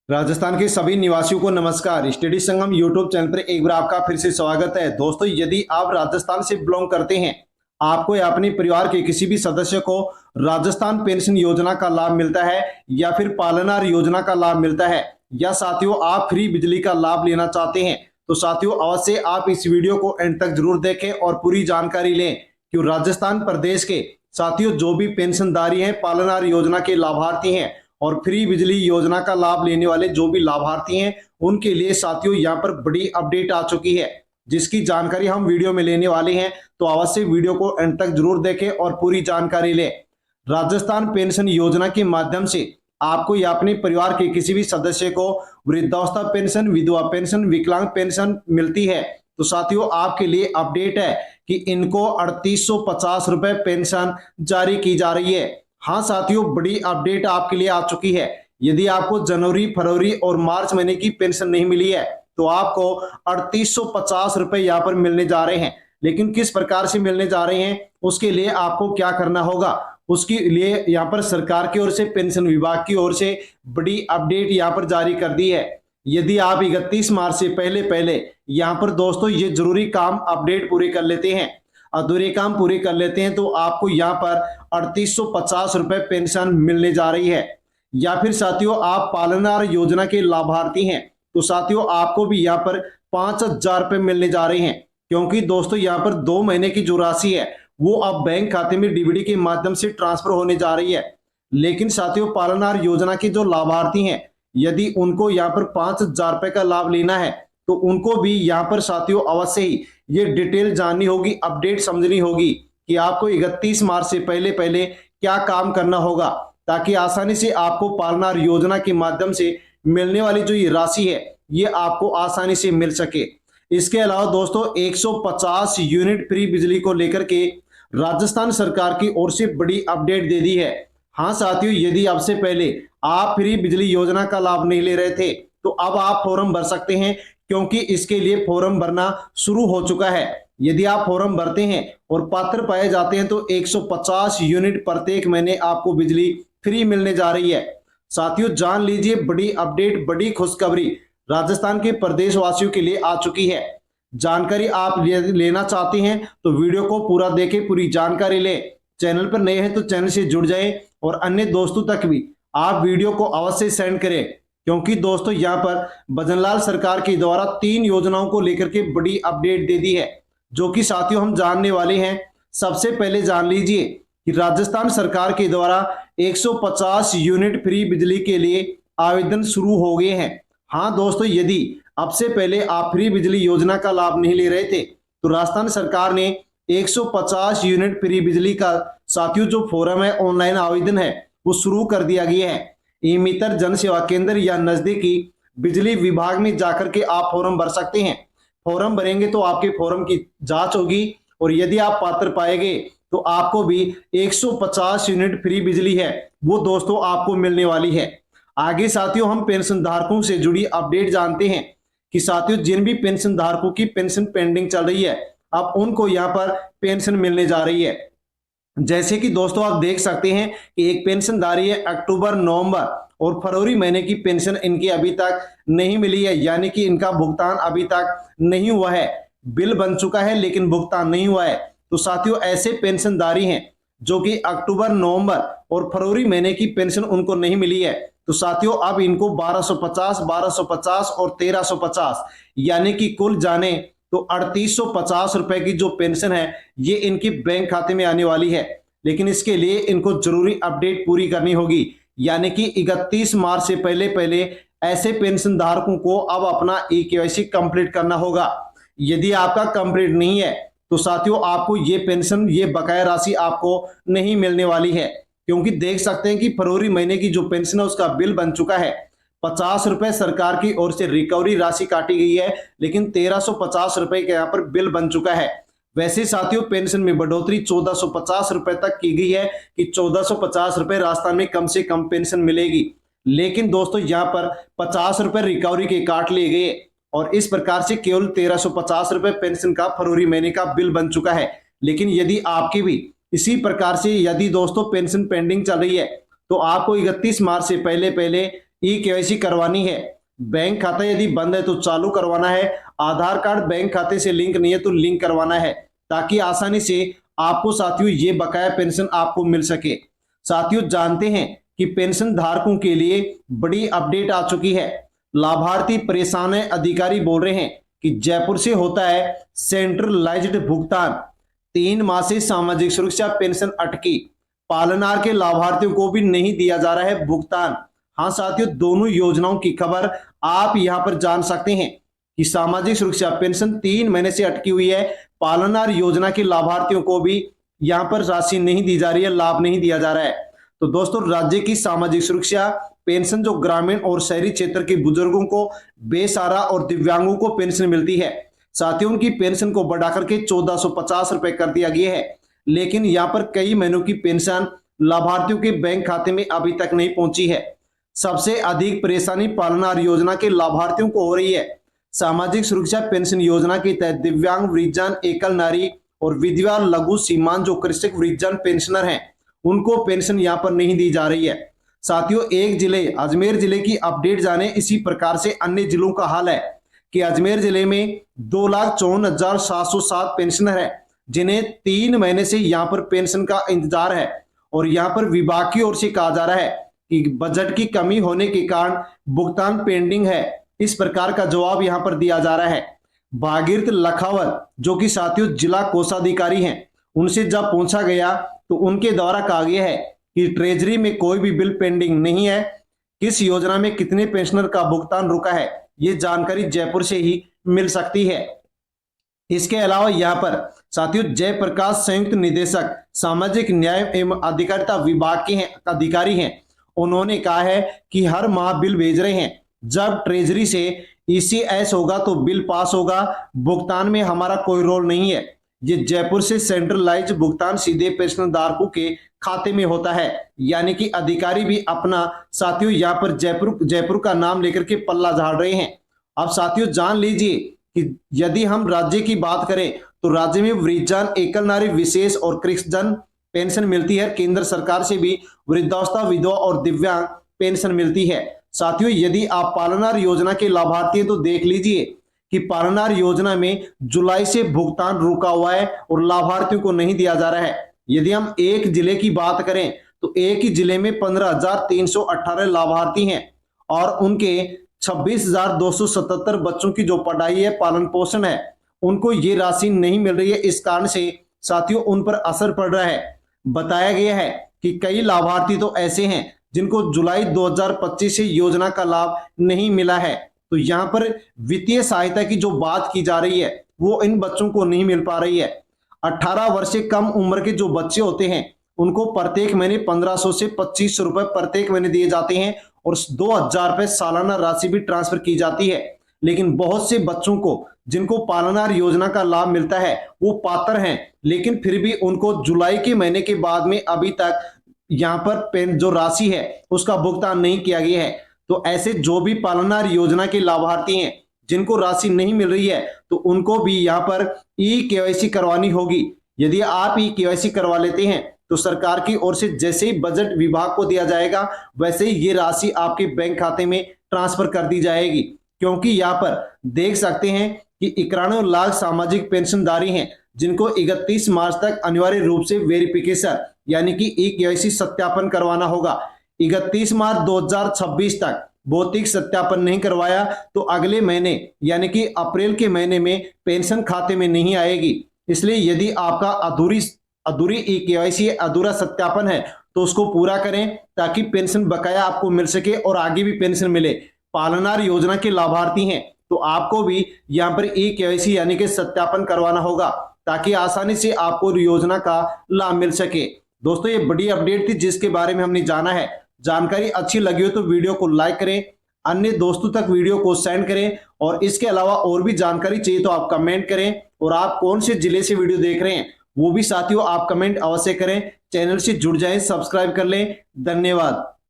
राजस्थान के सभी निवासियों को नमस्कार। स्टडी संगम यूट्यूब चैनल पर एक बार आपका फिर से स्वागत है। दोस्तों, यदि आप राजस्थान से बिलोंग करते हैं, आपको या अपने परिवार के किसी भी सदस्य को राजस्थान पेंशन योजना का लाभ मिलता है या फिर पालनार योजना का लाभ मिलता है, या साथियों आप फ्री बिजली का लाभ लेना चाहते हैं, तो साथियों अवश्य आप इस वीडियो को एंड तक जरूर देखें और पूरी जानकारी लें कि राजस्थान प्रदेश के साथियों जो भी पेंशनधारी हैं, पालनार योजना के लाभार्थी हैं और फ्री बिजली योजना का लाभ लेने वाले जो भी लाभार्थी हैं, उनके लिए साथियों यहाँ पर बड़ी अपडेट आ चुकी है, जिसकी जानकारी हम वीडियो में लेने वाले हैं। तो अवश्य वीडियो को अंत तक जरूर देखें और पूरी जानकारी लें। राजस्थान पेंशन योजना के माध्यम से आपको या अपने परिवार के किसी भी सदस्य को वृद्धावस्था पेंशन, विधवा पेंशन, विकलांग पेंशन मिलती है। तो साथियों आपके लिए अपडेट है कि इनको 3850 रुपए पेंशन जारी की जा रही है। हाँ साथियों, बड़ी अपडेट आपके लिए आ चुकी है। यदि आपको जनवरी, फरवरी और मार्च महीने की पेंशन नहीं मिली है, तो आपको 3850 रुपए यहाँ पर मिलने जा रहे हैं। लेकिन किस प्रकार से मिलने जा रहे हैं, उसके लिए आपको क्या करना होगा, उसके लिए यहाँ पर सरकार की ओर से, पेंशन विभाग की ओर से बड़ी अपडेट यहाँ पर जारी कर दी है। यदि आप 31 मार्च से पहले पहले यहाँ पर दोस्तों ये जरूरी काम अपडेट पूरे कर लेते हैं, अधूरे काम पूरे कर लेते हैं, तो आपको यहाँ पर 3850 रुपए पेंशन मिलने जा रही है। या फिर साथियों आप पालनार योजना के लाभार्थी हैं, तो साथियों आपको भी यहाँ पर 5000 रुपए मिलने जा रहे हैं, क्योंकि दोस्तों यहाँ पर 2 महीने की जो राशि है वो अब बैंक खाते में डीबीडी के माध्यम से ट्रांसफर होने जा रही है। लेकिन साथियों पालनार योजना के जो लाभार्थी हैं, यदि उनको यहाँ पर 5000 रुपए का लाभ लेना है, तो उनको भी यहाँ पर साथियों अवश्य ही ये डिटेल जाननी होगी, अपडेट समझनी होगी कि आपको 31 मार्च से पहले पहले क्या काम करना होगा, ताकि आसानी से आपको पालनार योजना के माध्यम से मिलने वाली जो ये राशि है ये आपको आसानी से मिल सके। इसके अलावा दोस्तों 150 यूनिट फ्री बिजली को लेकर के राजस्थान सरकार की ओर से बड़ी अपडेट दे दी है। हाँ साथियों, यदि अब से पहले आप फ्री बिजली योजना का लाभ नहीं ले रहे थे, तो अब आप फॉर्म भर सकते हैं, क्योंकि इसके लिए फॉर्म भरना शुरू हो चुका है। यदि आप फॉर्म भरते हैं और पात्र पाए जाते हैं, तो 150 यूनिट प्रत्येक महीने आपको बिजली फ्री मिलने जा रही है। साथियों जान लीजिए, बड़ी अपडेट, बड़ी खुशखबरी राजस्थान के प्रदेशवासियों के लिए आ चुकी है। जानकारी आप लेना चाहते हैं तो वीडियो को पूरा देखें, पूरी जानकारी लें। चैनल पर नए हैं तो चैनल से जुड़ जाएं और अन्य दोस्तों तक भी आप वीडियो को अवश्य सेंड करें, क्योंकि दोस्तों यहाँ पर भजनलाल सरकार के द्वारा 3 योजनाओं को लेकर के बड़ी अपडेट दे दी है, जो कि साथियों हम जानने वाले हैं। सबसे पहले जान लीजिए कि राजस्थान सरकार के द्वारा 150 यूनिट फ्री बिजली के लिए आवेदन शुरू हो गए हैं। हाँ दोस्तों, यदि अब से पहले आप फ्री बिजली योजना का लाभ नहीं ले रहे थे, तो राजस्थान सरकार ने 150 यूनिट फ्री बिजली का साथियों जो फॉर्म है, ऑनलाइन आवेदन है, वो शुरू कर दिया गया है। ई मित्र जन सेवा केंद्र या नजदीकी बिजली विभाग में जाकर के आप फॉर्म भर सकते हैं। फॉर्म भरेंगे तो आपके फॉर्म की जांच होगी और यदि आप पात्र पाए गए तो आपको भी 150 यूनिट फ्री बिजली है वो दोस्तों आपको मिलने वाली है। आगे साथियों हम पेंशन धारकों से जुड़ी अपडेट जानते हैं कि साथियों जिन भी पेंशन धारकों की पेंशन पेंडिंग चल रही है, अब उनको यहाँ पर पेंशन मिलने जा रही है। जैसे कि दोस्तों आप देख सकते हैं कि एक पेंशनधारी है, अक्टूबर, नवंबर और फरवरी महीने की पेंशन इनकी अभी तक नहीं मिली है, यानी कि इनका भुगतान अभी तक नहीं हुआ है। बिल बन चुका है लेकिन भुगतान नहीं हुआ है। तो साथियों ऐसे पेंशनधारी हैं जो कि अक्टूबर, नवंबर और फरवरी महीने की पेंशन उनको नहीं मिली है, तो साथियों अब इनको 1250 और 1350 यानी कि कुल जाने तो 3850 रुपए की जो पेंशन है ये इनकी बैंक खाते में आने वाली है। लेकिन इसके लिए इनको जरूरी अपडेट पूरी करनी होगी, यानी कि 31 मार्च से पहले पहले ऐसे पेंशन धारकों को अब अपना ई-केवाईसी कंप्लीट करना होगा। यदि आपका कंप्लीट नहीं है तो साथियों आपको ये पेंशन, ये बकाया राशि आपको नहीं मिलने वाली है, क्योंकि देख सकते हैं कि फरवरी महीने की जो पेंशन है उसका बिल बन चुका है। 50 रुपए सरकार की ओर से रिकवरी राशि काटी गई है, लेकिन 1350 रुपए के यहाँ पर बिल बन चुका है। वैसे साथियों पेंशन में बढ़ोतरी 1450 रुपए तक की गई है कि 1450 रुपए राजस्थान में कम से कम पेंशन मिलेगी। लेकिन दोस्तों यहाँ पर 50 रुपए रिकवरी के काट लिए गए और इस प्रकार से केवल 1350 रुपए पेंशन का फरवरी महीने का बिल बन चुका है। लेकिन यदि आपकी भी इसी प्रकार से यदि दोस्तों पेंशन पेंडिंग चल रही है, तो आपको 31 मार्च से पहले पहले ई केवाईसी करवानी है। बैंक खाता यदि बंद है तो चालू करवाना है। आधार कार्ड बैंक खाते से लिंक नहीं है तो लिंक करवाना है, ताकि आसानी से आपको साथियों ये बकाया पेंशन आपको मिल सके। साथियों जानते हैं कि पेंशन धारकों के लिए बड़ी अपडेट आ चुकी है। लाभार्थी परेशान है, अधिकारी बोल रहे हैं कि जयपुर से होता है सेंट्रलाइज्ड भुगतान। 3 माह से सामाजिक सुरक्षा पेंशन अटकी, पालनहार के लाभार्थियों को भी नहीं दिया जा रहा है भुगतान। हाँ साथियों, दोनों योजनाओं की खबर आप यहां पर जान सकते हैं कि सामाजिक सुरक्षा पेंशन 3 महीने से अटकी हुई है। पालनहार योजना के लाभार्थियों को भी यहां पर राशि नहीं दी जा रही है, लाभ नहीं दिया जा रहा है। तो दोस्तों, राज्य की सामाजिक सुरक्षा पेंशन जो ग्रामीण और शहरी क्षेत्र के बुजुर्गों को, बेसहारा और दिव्यांगों को पेंशन मिलती है, साथियों उनकी पेंशन को बढ़ाकर के 1450 रुपए कर दिया गया है। लेकिन यहां पर कई महीनों की पेंशन लाभार्थियों के बैंक खाते में अभी तक नहीं पहुंची है। सबसे अधिक परेशानी पालनहार योजना के लाभार्थियों को हो रही है। सामाजिक सुरक्षा पेंशन योजना के तहत दिव्यांग, वृद्धजन, एकल नारी और विधवा, लघु, सीमांत जो कृषक वृद्धजन पेंशनर हैं, उनको पेंशन यहां पर नहीं दी जा रही है। साथियों, एक जिले अजमेर जिले की अपडेट जाने। इसी प्रकार से अन्य जिलों का हाल है कि अजमेर जिले में 2,54,707 पेंशनर है, जिन्हें 3 महीने से यहां पर पेंशन का इंतजार है। और यहां पर विभाग की ओर से कहा जा रहा है कि बजट की कमी होने के कारण भुगतान पेंडिंग है। इस प्रकार का जवाब यहां पर दिया जा रहा है। भागीरथ लखावत जो कि साथियों जिला कोषाधिकारी हैं, उनसे जब पूछा गया तो उनके द्वारा कहा गया है कि ट्रेजरी में कोई भी बिल पेंडिंग नहीं है। किस योजना में कितने पेंशनर का भुगतान रुका है, ये जानकारी जयपुर से ही मिल सकती है। इसके अलावा यहां पर साथियों जयप्रकाश संयुक्त निदेशक सामाजिक न्याय एवं अधिकारिता विभाग के अधिकारी हैं। उन्होंने कहा है कि हर माह बिल भेज रहे हैं। जब ट्रेजरी से ईसीएस होगा तो बिल पास होगा, भुगतान में हमारा कोई रोल नहीं है। ये जयपुर से सेंट्रलाइज भुगतान सीधे पेंशन धारकों के खाते में होता है। यानी कि अधिकारी भी अपना साथियों यहाँ पर जयपुर का नाम लेकर के पल्ला झाड़ रहे हैं। अब साथियों जान लीजिए कि यदि हम राज्य की बात करें तो राज्य में वृद्धजन, एकल नारी, विशेष और कृषकजन पेंशन मिलती है। केंद्र सरकार से भी वृद्धावस्था, विधवा और दिव्यांग पेंशन मिलती है। साथियों, यदि आप पालनहार योजना के लाभार्थी हैं तो देख लीजिए कि पालनहार योजना में जुलाई से भुगतान रुका हुआ है और लाभार्थियों को नहीं दिया जा रहा है। यदि हम एक जिले की बात करें तो एक ही जिले में 15,318 लाभार्थी हैं और उनके 26,277 बच्चों की जो पढ़ाई है, पालन पोषण है, उनको ये राशि नहीं मिल रही है। इस कारण से साथियों उन पर असर पड़ रहा है। बताया गया है कि कई लाभार्थी तो ऐसे हैं जिनको जुलाई 2025 से योजना का लाभ नहीं मिला है। तो यहाँ पर वित्तीय सहायता की जो बात की जा रही है वो इन बच्चों को नहीं मिल पा रही है। 18 वर्ष से कम उम्र के जो बच्चे होते हैं उनको प्रत्येक महीने 1500 से 2500 रुपए प्रत्येक महीने दिए जाते हैं और 2,000 रुपए सालाना राशि भी ट्रांसफर की जाती है। लेकिन बहुत से बच्चों को जिनको पालनहार योजना का लाभ मिलता है वो पात्र हैं, लेकिन फिर भी उनको जुलाई के महीने के बाद में अभी तक यहाँ पर जो राशि है उसका भुगतान नहीं किया गया है। तो ऐसे जो भी पालनहार योजना के लाभार्थी हैं जिनको राशि नहीं मिल रही है तो उनको भी यहाँ पर ई केवाईसी करवानी होगी। यदि आप ई केवाईसी करवा लेते हैं तो सरकार की ओर से जैसे ही बजट विभाग को दिया जाएगा वैसे ही ये राशि आपके बैंक खाते में ट्रांसफर कर दी जाएगी। क्योंकि यहाँ पर देख सकते हैं कि 91 लाख सामाजिक पेंशनधारी हैं जिनको 31 मार्च तक अनिवार्य रूप से वेरिफिकेशन यानी कि ई केवाईसी सत्यापन करवाना होगा। 31 मार्च 2026 तक भौतिक सत्यापन नहीं करवाया तो अगले महीने यानी कि अप्रैल के महीने में पेंशन खाते में नहीं आएगी। इसलिए यदि आपका अधूरी ई केवाईसी अधूरा सत्यापन है तो उसको पूरा करें ताकि पेंशन बकाया आपको मिल सके और आगे भी पेंशन मिले। पालनहार योजना के लाभार्थी हैं तो आपको भी यहाँ पर ई केवाईसी यानी कि सत्यापन करवाना होगा ताकि आसानी से आपको योजना का लाभ मिल सके। दोस्तों, ये बड़ी अपडेट थी जिसके बारे में हमने जाना है। जानकारी अच्छी लगी हो तो वीडियो को लाइक करें, अन्य दोस्तों तक वीडियो को सेंड करें और इसके अलावा और भी जानकारी चाहिए तो आप कमेंट करें। और आप कौन से जिले से वीडियो देख रहे हैं वो भी साथियों आप कमेंट अवश्य करें। चैनल से जुड़ जाएं, सब्सक्राइब कर लें। धन्यवाद।